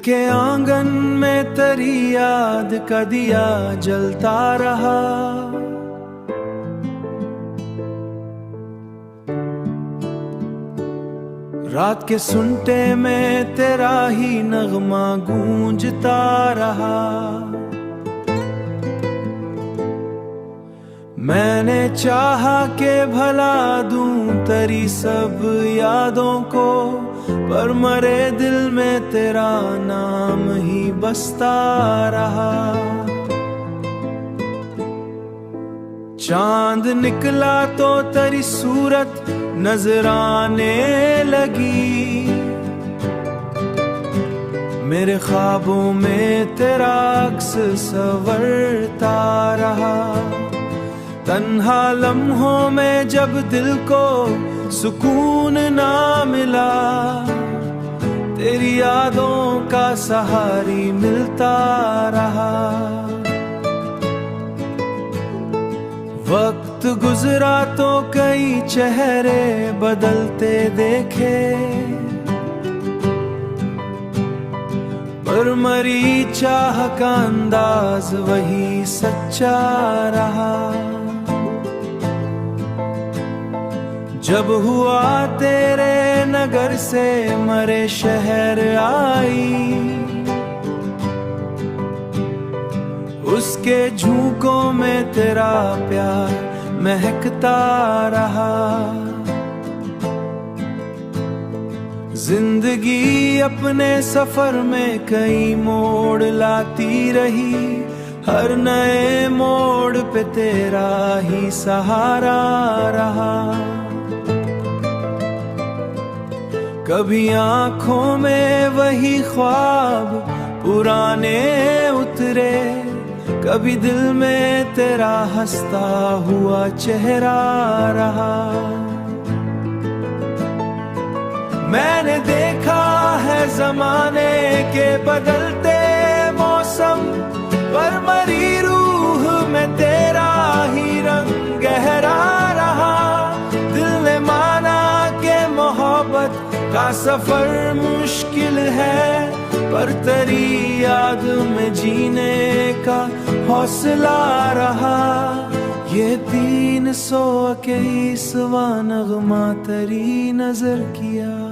के आंगन में तेरी याद का दिया जलता रहा। रात के सुनते में तेरा ही नगमा गूंजता रहा। मैंने चाहा के भला दूं तेरी सब यादों को, पर मरे दिल में तेरा नाम ही बसता रहा। चांद निकला तो तेरी सूरत नजर आने लगी। मेरे ख्वाबों में तेरा अक्स संवरता रहा। तन्हा लम्हों में जब दिल को सुकून ना मिला, तेरी यादों का सहारी मिलता रहा। वक्त गुजरा तो कई चेहरे बदलते देखे, पर मरी चाह का अंदाज वही सच्चा रहा। जब हुआ तेरे नगर से मरे शहर आई, उसके झोंकों में तेरा प्यार महकता रहा। जिंदगी अपने सफर में कई मोड़ लाती रही, हर नए मोड़ पे तेरा ही सहारा रहा। कभी आंखों में वही ख्वाब पुराने उतरे, कभी दिल में तेरा हंसता हुआ चेहरा रहा। मैंने देखा है जमाने के बदलते मौसम, पर मरी रूह में तेरा ही रंग गहरा रहा। दिल ने माना कि मोहब्बत का सफर मुश्किल है, पर तेरी याद में जीने का हौसला रहा। ये 321वां नगमा तेरी नजर किया।